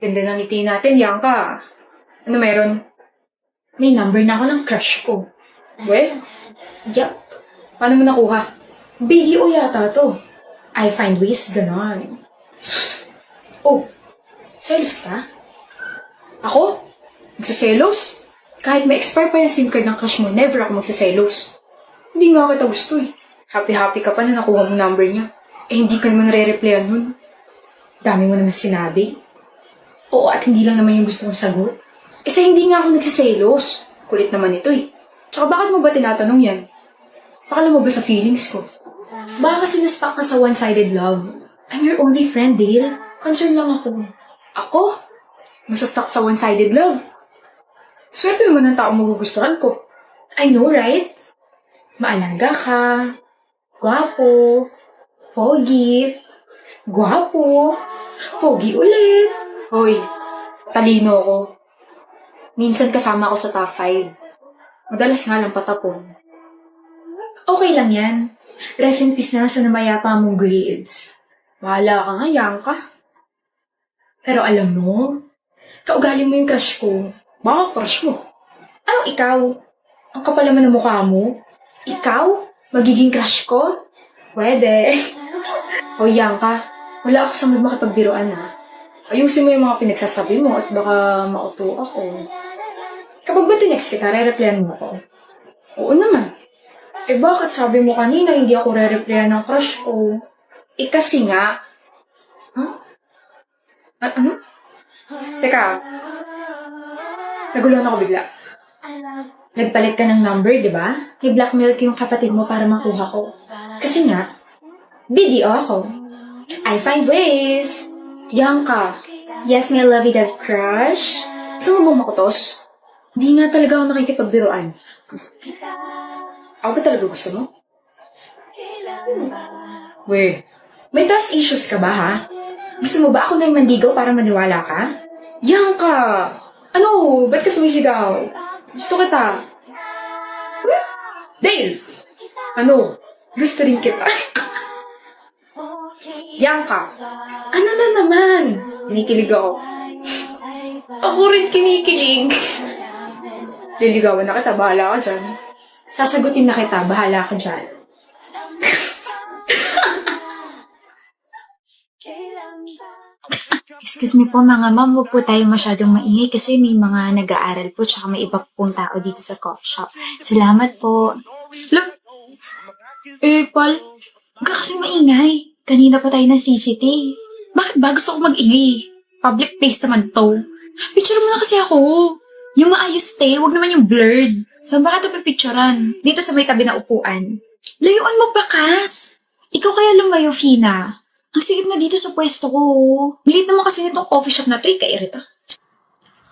Ganda ng ngiti natin, Bianca. Ano meron? May number na ako ng crush ko. Well, Yup. paano mo nakuha? BDO yata to. I find ways, ganon. Oh, selos ka? Ako? Magsaselos? Kahit may expire pa yung SIM card ng crush mo, never ako magsaselos. Hindi nga kita gusto eh. Happy-happy ka pa na nakuha mo number niya. Eh, hindi ka naman nare-replyan nun. Dami mo naman sinabi. Oo, at hindi lang naman yung gusto kong sagot. Eh, sa hindi nga ako nagsaselos. Kulit naman ito eh. Tsaka bakit mo ba tinatanong yan? Pakala mo ba sa feelings ko? Baka kasi na-stuck ka sa one-sided love. I'm your only friend, Dale. Concern lang ako. Ako? Masastuck sa one-sided love. Swerte naman ng tao magugustuhan ko. I know, right? Maalaga ka. Gwapo. Pogi. Gwapo. Pogi ulit. Hoy, talino ko. Minsan kasama ako sa top 5. Madalas nga lang patapon. Okay lang yan. Rest in peace na sa namayapa mong grades. Bahala ka nga, Bianca. Pero alam mo, kaugali mo yung crush ko. Baka crush mo. Anong ikaw? Ang kapal naman ng mukha mo. Ikaw? Magiging crush ko? Pwede. Hoy, Bianca. Wala ako sa mood makipagbiruan ha. Ayusin mo yung mga pinagsasabi mo at baka mauto ako. Kapag ba tinext kita, re-replyan mo ako? Oo naman. Eh bakit sabi mo kanina hindi ako re-replyan ng crush ko? Eh kasi nga, Ano? Teka. Naguluhan ako bigla. nagpalit ka ng number, di ba? Ni-blackmail ko yung kapatid mo para makuha ko. Kasi nga, BDO ako. I find ways. Bianca, Yes, my lovey-dovey crush. gusto mo bang makutos? Hindi nga talaga ako nakikipagbiruan. Ako ba talaga gusto mo? Weh, may trust issues ka ba, ha? Gusto mo ba ako na yung mandigaw para maniwala ka? Bianca! Ano? Ba't ka sumisigaw? Gusto kita. Dale! Ano? Gusto rin kita. Bianca! Ano na naman? Kinikilig ako. Ako rin kinikilig. Liligawan na kita. Bahala ka dyan. Sasagutin na kita, bahala ka dyan. Excuse me po mga ma'am, huwag po tayo masyadong maingay kasi may mga nag-aaral po tsaka may iba pong tao dito sa coffee shop. Salamat po. Look! Paul, huwag ka kasi maingay. Kanina pa tayo ng CCT. Bakit ba gusto ko mag-ingay? Public place naman to. Picture mo na kasi ako. Yung maayos huwag naman yung blurred. Saan ba ka ito pipicturan? Dito sa may tabi na upuan. Layuan mo bakas! Ikaw kaya lumayo, Fina. Ang sigit na dito sa pwesto ko. Malit naman kasi nitong coffee shop na to, ikairita.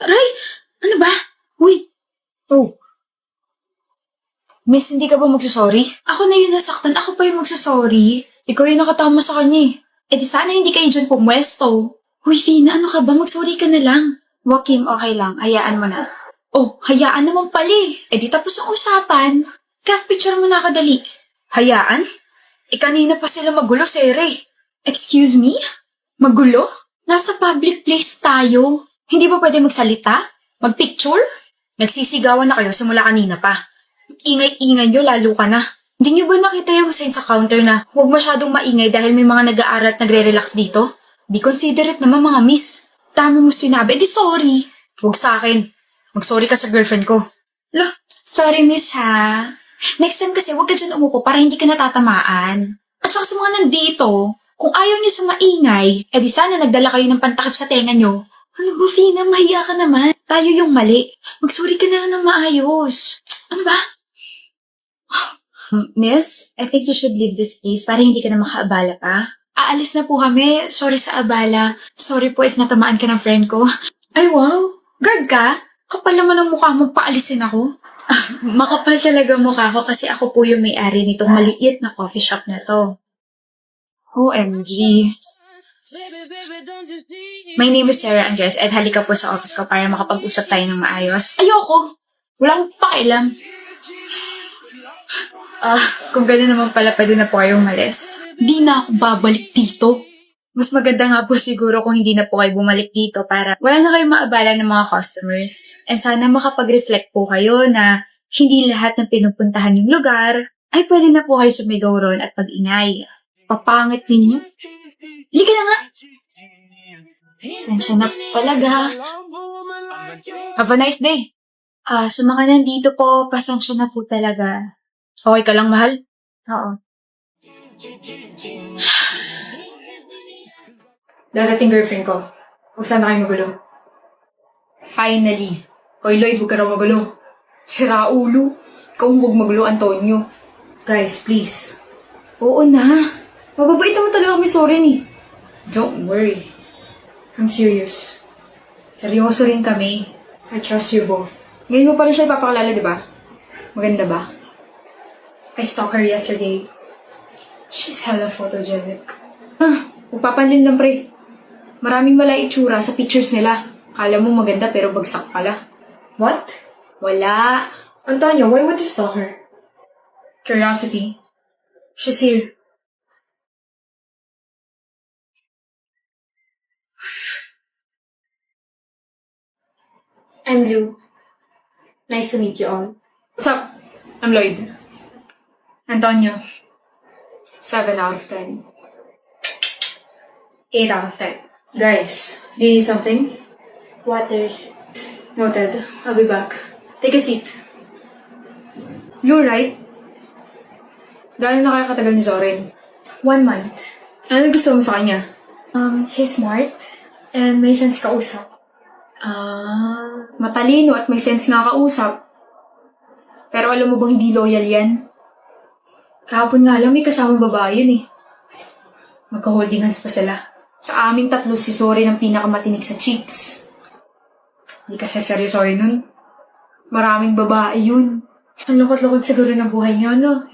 Aray! Ano ba? Uy! Oh. Miss, hindi ka ba magsasorry? Ako na yung nasaktan. Ako pa yung magsasorry. Ikaw yung nakatama sa kanya eh. Eh di sana hindi kayo dyan pumwesto. Uy, Fina, ano ka ba? Magsorry ka na lang. Wag Kim, okay lang. Hayaan mo na. Oh, hayaan naman pala eh. Eh di tapos ang usapan. Cast picture mo na kadali. Hayaan? Eh kanina pa sila magulo, Sere. Excuse me? Magulo? Nasa public place tayo. Hindi ba pwede magsalita? Magpicture? Nagsisigawan na kayo simula kanina pa. Ingay-ingay nyo, lalo ka na. Hindi nyo ba nakita yung sign sa counter na huwag masyadong maingay dahil may mga nag-aaral at nagre-relax dito? Be considerate naman mga miss. Tama mo sinabi, di sorry. Huwag sa akin. Mag-sorry ka sa girlfriend ko. Lah, sorry miss ha. Next time kasi huwag ka dyan umupo para hindi ka natatamaan. At saka sa mga nandito, kung ayaw nyo sa maingay, edi sana nagdala kayo ng pantakip sa tenga nyo. Ano ba, Fina? Mahiya ka naman. Tayo yung mali. Mag-sorry ka na lang ng maayos. Ano ba? Miss, I think you should leave this place para hindi ka na makaabala pa. Aalis na po kami. Sorry sa abala. Sorry po if natamaan ka ng friend ko. Ay wow, Guard ka? Kapal naman ang mukha mo, paalisin ako. makapal talaga mukha ko kasi ako po yung may-ari nitong maliit na coffee shop na to. OMG. My name is Sarah Andres at halika po sa office ko para makapag-usap tayo ng maayos. Ayoko. Wala akong pakialam. Kung gano'n naman pala, pwede na po kayong malis. Di na ako babalik dito. Mas maganda nga po siguro kung hindi na po kayo bumalik dito para wala na kayong maabala ng mga customers. And sana makapag-reflect po kayo na hindi lahat ng pinupuntahan yung lugar ay pwede na po kayo sumigaw ron at pag-ingay. Papangit ninyo. Liga na nga! Sensya na talaga. Have a nice day! Sa mga nandito po, pasensya na po talaga. Okay ka lang, mahal? Oo. Dadating girlfriend ko. Huwag sana kayo magulo. Finally. Hoy Lloyd, huwag ka raw magulo. Sira ulo. Ikaw huwag magulo, Antonio. Guys, please. Oo na. Mababait naman talaga kami, sorry ni. Don't worry. I'm serious. Seryoso rin kami. I trust you both. Ngayon mo pa rin siya ipapakalala, di ba? Maganda ba? I stalked her yesterday. She's hella photogenic. Magpapanlin lang pre. Maraming mala itsura sa pictures nila. Kala mo maganda pero bagsak pala. What? Wala. Antonio, why would you stalk her? Curiosity. She's here. I'm Lou. Nice to meet you all. What's up? I'm Lloyd. Antonio. 7 out of 10. 8 out of 10. Guys, do you need something? Water. Noted. I'll be back. Take a seat. You're right. Gano'n na kaya katagal ni Zorin? 1 month. Ano gusto mo sa kanya? He's smart and may sense kausap. Matalino at may sense nga kausap. Pero alam mo bang hindi loyal yan? Kahapon nga lang may kasamang babae yun eh. Magka-holding hands pa sila. Sa aming tatlo si Zorin ang pinakamatinig sa chicks. Hindi kasi seryosoy nun. Maraming babae yun. Ang lukot-lukot siguro ng buhay niyo, no?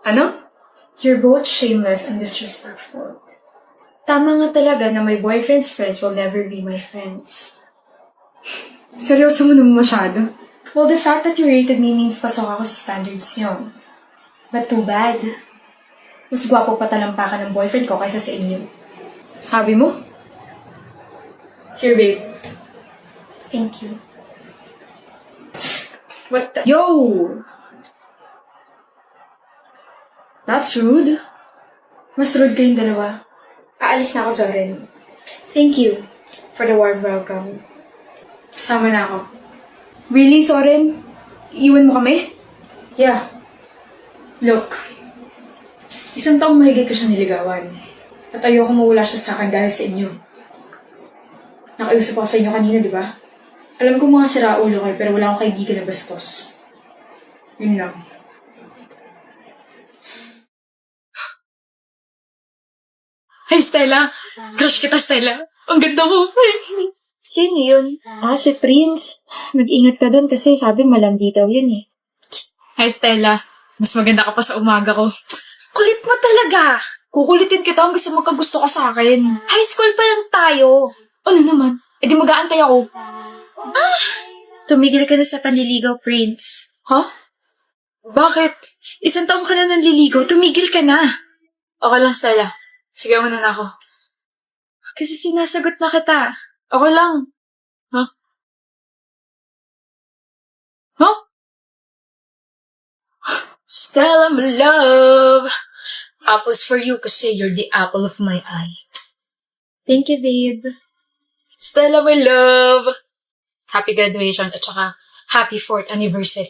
Ano? You're both shameless and disrespectful. Tama nga talaga na my boyfriend's friends will never be my friends. Seryoso mo naman masyado. Well, the fact that you rated me means pasok ako sa standards niyo. But too bad. Mas gwapo pa talampakan ng boyfriend ko kaysa sa inyo. Sabi mo? Here, babe. Thank you. What the— Yo! That's rude. Mas rude kayong dalawa. Aalis na ako, Zorin. Thank you for the warm welcome. Sama na ako. Really, Zorin? Iiwan mo kami? Yeah. Look. 1 taong mahigit ko siya niligawan. At ayoko mawala siya sa akin dahil sa inyo. Nakiusap ako sa inyo kanina, di ba? Alam ko mga siraulo kayo, pero wala akong kaibigan na bastos. Yun lang. Hey, Stella! Crush kita, Stella! Ang ganda mo! Sino yun? Si Prince. Mag-ingat ka dun kasi sabi malandi daw yun eh. Hi, Stella! Mas maganda ka pa sa umaga ko. Kulit mo talaga! Kukulitin kita hanggang sa magkagusto ka sa akin. High school pa lang tayo! Ano naman? E di mag-aantay ako. Tumigil ka na sa panliligaw, Prince. Ha? Bakit? 1 taong ka na nanliligaw, tumigil ka na. Okay lang, Stella. Sige, una na ako. Kasi sinasagot na kita. Okay lang. Huh? Huh? Stella, my love. Apples for you kasi you're the apple of my eye. Thank you, babe. Stella, my love. Happy graduation at saka happy 4th anniversary.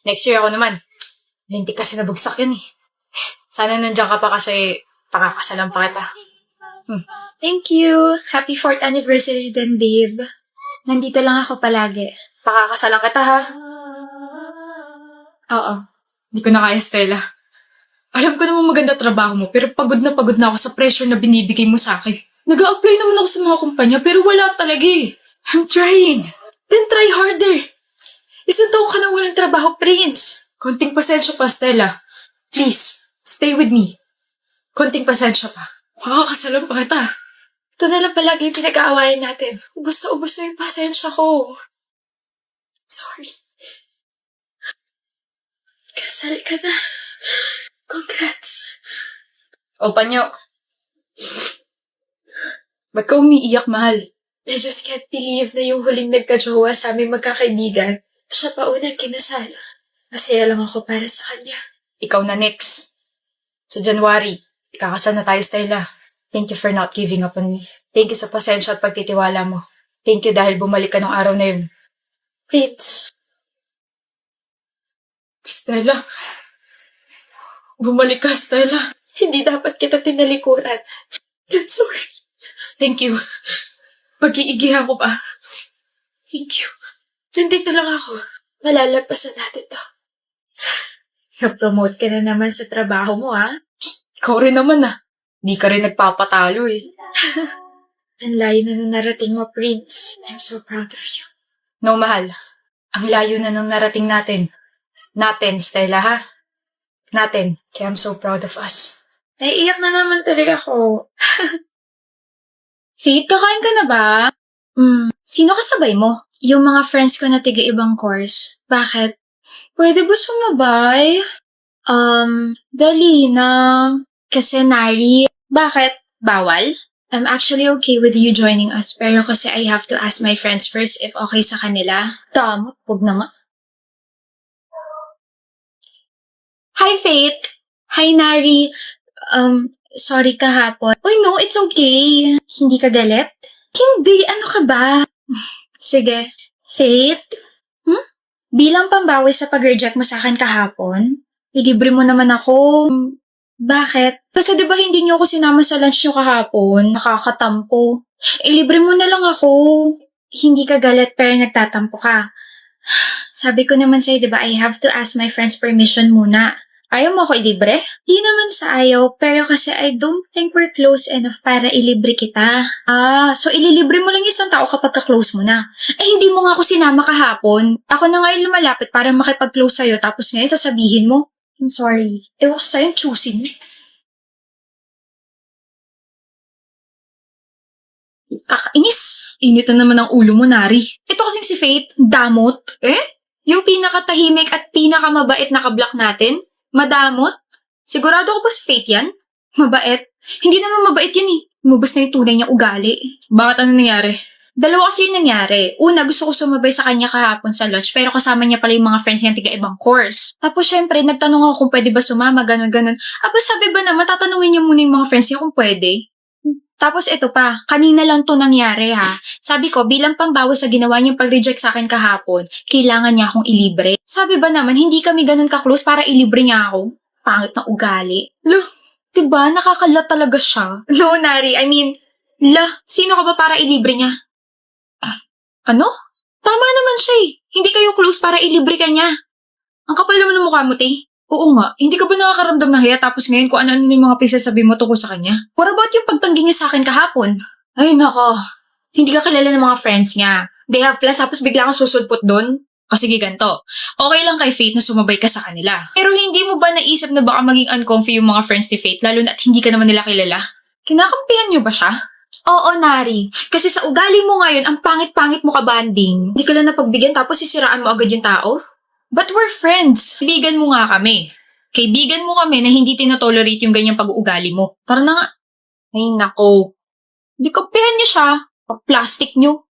Next year ako naman. Lintik kasi nabagsak yan eh. Sana nandiyan ka pa kasi pakakasalan pa kita. Thank you. Happy 4th anniversary din, babe. Nandito lang ako palagi. Pakakasalan kita ha. Oo. Hindi ko na kaya, Stella. Alam ko naman maganda trabaho mo, pero pagod na ako sa pressure na binibigay mo sa akin. Nag-a-apply naman ako sa mga kumpanya, pero wala talaga eh. I'm trying. Then try harder. 1 taong ka na walang trabaho, Prince. Konting pasensya pa, Stella. Please, stay with me. Konting pasensya pa. Makakasalan pa kita. Ito na lang palagi yung pinag-aawayan natin. Ubus na yung pasensya ko. Sorry. Kasal ka na. Congrats. O, Panyo. Ba't ka umiiyak, mahal? I just can't believe na yung huling nagka-jowa sa aming magkakaibigan, siya pa unang kinasal. Masaya lang ako para sa kanya. Ikaw na next. Sa January, ikakasal na tayo, Stella. Thank you for not giving up on me. Thank you sa pasensya at pagtitiwala mo. Thank you dahil bumalik ka nung araw na yun. Prince. Stella. Bumalik ka, Stella. Hindi dapat kita tinalikuran. I'm sorry. Thank you. Pag-iigihan ko pa. Thank you. Nandito lang ako. Malalagpasan natin to. Na-promote ka na naman sa trabaho mo, ha? Ikaw rin naman, Di ka rin nagpapatalo, eh. Ang layo na nung narating mo, Prince. I'm so proud of you. No, mahal. Ang layo na nung narating natin. Natin, Stella, ha? Natin. Kaya I'm so proud of us. Naiiyak na naman talaga ako. Faith, kakain ka na ba? Sino kasabay mo? Yung mga friends ko na tiga-ibang course. Bakit? Pwede ba sumabay? Dali na. Kasi Nari. Bakit? Bawal? I'm actually okay with you joining us, pero kasi I have to ask my friends first if okay sa kanila. Tama, huwag na nga. Hi, Faith! Hi, Nari. Sorry kahapon. Uy, no, it's okay. Hindi ka galit? Hindi, ano ka ba? Sige. Faith? Bilang pambawi sa pag-reject mo sa akin kahapon, ilibre mo naman ako. Bakit? Kasi di ba hindi niyo ako sinama sa lunch niyo kahapon? Nakakatampo. Ilibre mo na lang ako. Hindi ka galit pero nagtatampo ka. Sabi ko naman sa'yo, di ba, I have to ask my friends permission muna. Ayaw mo ako ilibre? Di naman sa ayaw, pero kasi I don't think we're close enough para ilibre kita. So ililibre mo lang isang tao kapag ka-close mo na. Hindi mo nga ako sinama kahapon. Ako na ngayon lumalapit para makipag-close sa'yo, tapos ngayon sasabihin mo, I'm sorry. Ewan ko sa'yo, choosing. Kakainis. Init na naman ang ulo mo, Nari. Ito kasing si Faith, damot. Yung pinakatahimik at pinakamabait na kablock natin? Madamot? Sigurado ko ba si Faith yan? Mabait? Hindi naman mabait yan eh. Lumabas na yung tunay niyang ugali. Bakit ano nangyari? Dalawa kasi yung nangyari. Una, gusto ko sumabay sa kanya kahapon sa lunch pero kasama niya pala yung mga friends niya tiga-ibang course. Tapos syempre, nagtanong ako kung pwede ba sumama, ganun-ganun. Sabi ba naman, tatanungin niya muna yung mga friends niya kung pwede. Tapos ito pa, kanina lang to nangyari ha. Sabi ko, bilang pambawi sa ginawa niyang pag-reject sa akin kahapon, kailangan niya akong ilibre. Sabi ba naman, hindi kami ganun ka-close para ilibre niya ako? Pangit na ugali. Diba, nakakala talaga siya. No, Nari, I mean, sino ka ba para ilibre niya? Ano? Tama naman siya eh. Hindi kayo close para ilibre ka niya. Ang kapal naman ng mukha mo, te. Oo nga, hindi ka ba nakakaramdam ng hiya tapos ngayon kung ano-ano yung mga pinagsasabi mo tungkol sa kanya? What about yung pagtanggi niya sa akin kahapon? Ay nako, hindi ka kilala ng mga friends niya. They have plans tapos bigla kang susulpot doon? O sige ganito, okay lang kay Faith na sumabay ka sa kanila. Pero hindi mo ba naisip na baka maging uncomfy yung mga friends ni Faith lalo na at hindi ka naman nila kilala? Kinakampihan niyo ba siya? Oo, Nari. Kasi sa ugali mo ngayon, ang pangit-pangit mo ka-banding. Hindi ka lang napagbigyan tapos sisiraan mo agad yung tao? But we're friends. Kaibigan mo nga kami. Kaibigan mo kami na hindi tinotolerate yung ganyang pag-uugali mo. Tara na nga. Ay, nako. Di kampihan niyo siya. Pag-plastic niyo.